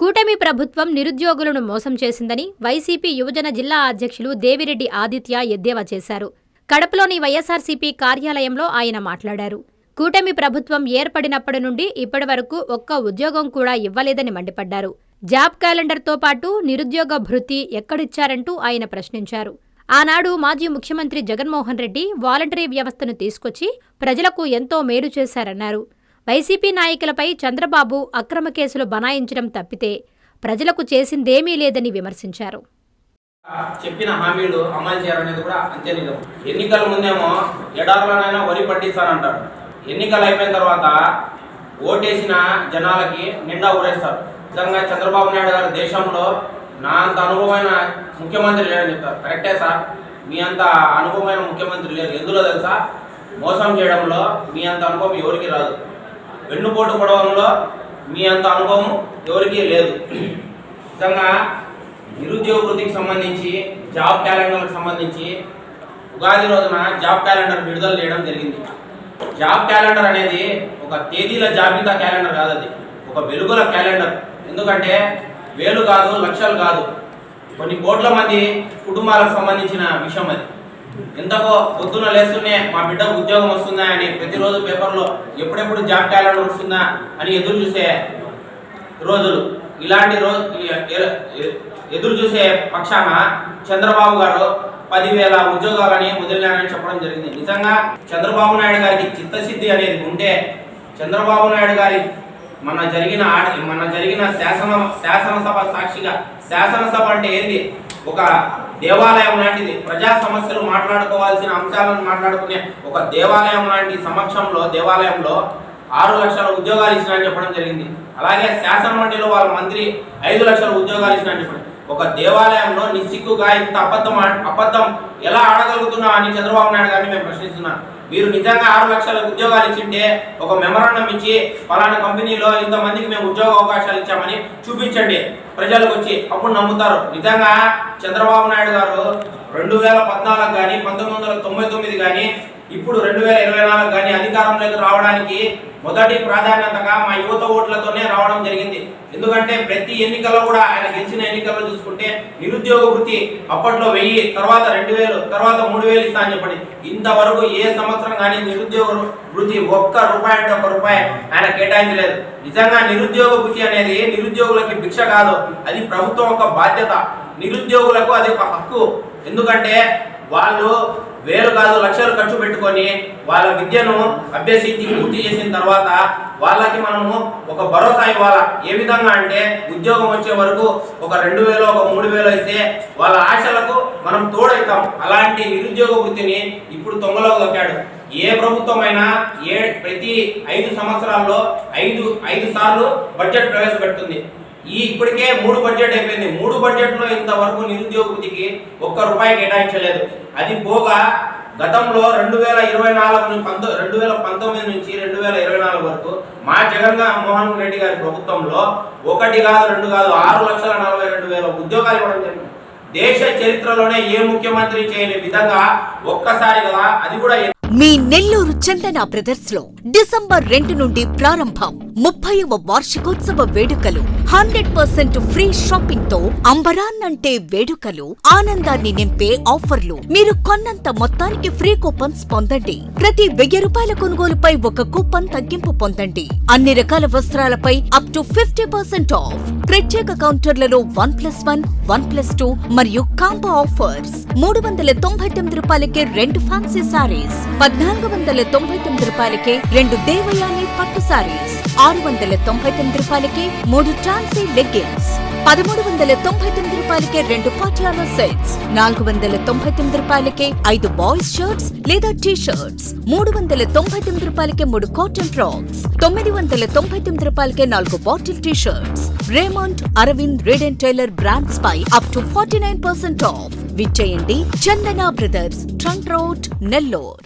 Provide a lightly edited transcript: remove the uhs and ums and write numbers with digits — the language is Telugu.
కూటమి ప్రభుత్వం నిరుద్యోగులను మోసం చేసిందని వైసీపీ యువజన జిల్లా అధ్యక్షులు దేవిరెడ్డి ఆదిత్య ఎద్దేవా చేశారు. కడపలోని వైఎస్సార్సీపీ కార్యాలయంలో ఆయన మాట్లాడారు. కూటమి ప్రభుత్వం ఏర్పడినప్పటి నుండి ఇప్పటి వరకు ఒక్క ఉద్యోగం కూడా ఇవ్వలేదని మండిపడ్డారు. జాబ్ క్యాలెండర్తో పాటు నిరుద్యోగ భృతి ఎక్కడిచ్చారంటూ ఆయన ప్రశ్నించారు. ఆనాడు మాజీ ముఖ్యమంత్రి జగన్మోహన్ రెడ్డి వాలంటరీ వ్యవస్థను తీసుకొచ్చి ప్రజలకు ఎంతో మేలు చేశారన్నారు. వైసీపీ నాయకులపై చంద్రబాబు అక్రమ కేసులు బనాయించడం తప్పితే ప్రజలకు చేసిందేమీ లేదని విమర్శించారు. చెప్పిన హామీలు అమలు చేయాలనేది కూడా అంతే నిజం. ఎన్నికల ముందేమో ఎడారులోనైనా వరి పట్టిస్తానంటారు. ఎన్నికలు అయిపోయిన తర్వాత ఓటేసిన జనాలకి నిండా ఊరేస్తారు. నిజంగా చంద్రబాబు నాయుడు గారు దేశంలో నా అంత అనుభవమైన ముఖ్యమంత్రి లేదని చెప్తారు. కరెక్టే సార్, మీ అంత అనుభవమైన ముఖ్యమంత్రి లేరు. ఎందులో తెలుసా? మోసం చేయడంలో మీ అంత అనుభవం ఎవరికి రాదు. వెన్నుపోటు పొడవడంలో మీ అంత అనుభవం ఎవరికీ లేదు. నిజంగా నిరుద్యోగ వృత్తికి సంబంధించి జాబ్ క్యాలెండర్కి సంబంధించి ఉగాది రోజున జాబ్ క్యాలెండర్ విడుదల చేయడం జరిగింది. జాబ్ క్యాలెండర్ అనేది ఒక తేదీల జాబితా క్యాలెండర్ కాదు, అది ఒక వెలుగుల క్యాలెండర్. ఎందుకంటే వేలు కాదు, లక్షలు కాదు, కొన్ని కోట్ల మంది కుటుంబాలకు సంబంధించిన విషయం అది. ఎంతకో పొద్దున లేస్తూనే మా బిడ్డకు ఉద్యోగం వస్తుందా అని ప్రతిరోజు పేపర్లో ఎప్పుడెప్పుడు జాబ్ క్యాలెండర్ వస్తుందా అని ఎదురు చూసే రోజులు. ఇలాంటి ఎదురు చూసే పక్షాన చంద్రబాబు గారు 10,000 ఉద్యోగాలని వదిలినారని చెప్పడం జరిగింది. నిజంగా చంద్రబాబు నాయుడు గారికి చిత్తశుద్ధి అనేది ఉంటే, చంద్రబాబు నాయుడు గారి మన జరిగిన శాసనసభ సాక్షిగా, శాసనసభ అంటే ఏంది? ఒక దేవాలయం లాంటిది. ప్రజా సమస్యలు మాట్లాడుకోవాల్సిన అంశాలను మాట్లాడుకునే ఒక దేవాలయం లాంటి దేవాలయంలో 6 లక్షల ఉద్యోగాలు ఇచ్చినా చెప్పడం జరిగింది. అలాగే శాసన మండలిలో వాళ్ళ మంత్రి 5 లక్షల ఉద్యోగాలు ఇచ్చినా చెప్పడం. ఒక దేవాలయంలో నిస్సిగ్గుగా ఇంత అబద్ధం ఎలా ఆడగలుగుతున్నా అని చంద్రబాబు నాయుడు గారిని మేము ప్రశ్నిస్తున్నాం. మీరు నిజంగా 6 లక్షల ఉద్యోగాలు ఇచ్చింటే ఒక మెమరాండం ఇచ్చి పలానా కంపెనీలో ఇంతమందికి మేము ఉద్యోగ అవకాశాలు ఇచ్చామని చూపించండి ప్రజలకు వచ్చి, అప్పుడు నమ్ముతారు. నిజంగా చంద్రబాబు నాయుడు గారు 2014 కానీ 1999 కానీ ఇప్పుడు 2024 కానీ అధికారంలోకి రావడానికి మొదటి ప్రాధాన్యతగా మా యువత ఓట్లతోనే రావడం జరిగింది. ఎందుకంటే ప్రతి ఎన్నికల్లో కూడా ఆయన గెలిచిన ఎన్నికల్లో చూసుకుంటే నిరుద్యోగ వృత్తి అప్పట్లో 1000, తర్వాత 2000, తర్వాత 3000 ఇస్తా అని చెప్పండి. ఇంతవరకు ఏ సంవత్సరం కానీ నిరుద్యోగ వృత్తి ఒక్క రూపాయి అంటే ఒక్క రూపాయి ఆయన కేటాయించలేదు. నిజంగా నిరుద్యోగ వృత్తి అనేది నిరుద్యోగులకి భిక్ష కాదు, అది ప్రభుత్వం యొక్క బాధ్యత. నిరుద్యోగులకు అది ఒక హక్కు. ఎందుకంటే వాళ్ళు వేలు కాదు లక్షలు ఖర్చు పెట్టుకొని వాళ్ళ విద్యను అభ్యసించి పూర్తి చేసిన తర్వాత వాళ్ళకి మనము ఒక భరోసా ఇవ్వాలా. ఏ విధంగా అంటే ఉద్యోగం వచ్చే వరకు ఒక 2,000, ఒక 3,000 ఇస్తే వాళ్ళ ఆశలకు మనం తోడవుతాం. అలాంటి నిరుద్యోగ వృత్తిని ఇప్పుడు తొంగలో దొక్కాడు. ఏ ప్రభుత్వమైనా ప్రతి 5 సంవత్సరాల్లో 5 సార్లు బడ్జెట్ ప్రవేశపెడుతుంది. ఇప్పటికే 3 బడ్జెట్ అయిపోయింది. 3 బడ్జెట్లో ఇంతవరకు నిరుద్యోగ వృత్తికి ఒక్క రూపాయి కేటాయించలేదు. అది పోగా గతంలో 2019 నుంచి 2024 వరకు మా జగన్మోహన్ రెడ్డి గారి ప్రభుత్వంలో 1 కాదు 2 కాదు 6,42,000 ఉద్యోగాలు ఇవ్వడం జరిగింది. దేశ చరిత్రలోనే ఏ ముఖ్యమంత్రి చేయని విధంగా ఒక్కసారి కదా, అది కూడా మీ నెల్లూరు చందన బ్రదర్స్ లో డిసెంబర్ 2 నుండి ప్రారంభం 30వ వార్షికోత్సవ వేడుకలు. 100% ఫ్రీ షాపింగ్ తో అంబరాన్నంటే వేడుకలు, ఆనందాన్ని నింపే ఆఫర్లు. మీరు కొన్నంత మొత్తానికి ఫ్రీ కూపన్స్ పొందండి. ప్రతి 1000 రూపాయల కొనుగోలుపై ఒక కూపన్ తగ్గింపు పొందండి. అన్ని రకాల వస్త్రాలపై అప్ టు 50% ఆఫ్. ప్రత్యేక కౌంటర్లలో 1+1, 1+2 మరియు కాంబో ఆఫర్స్. 399 రూపాయలకే 2 ఫ్యాన్సీ సారీస్, 1,499 రూపాయలకే 2 దేవయాని పట్టు సారీస్, 699 రూపాయలకే 3 టాన్సీ లెగ్గిన్స్, 1,399 రూపాయలకే 2 పటియాలా సెట్స్, 499 రూపాయలకే 5 బాయ్స్ షర్ట్స్ లేదా టీ షర్ట్స్, 399 రూపాయలకే 3 కాటన్ ఫ్రాక్స్, 999 రూపాయలకే 4 bottle T shirts. Raymond, Arvind, Reid and Taylor brands పై అప్ టు 49% ఆఫ్. విచ్చేయండి Chandana brothers, trunk road, Nellore.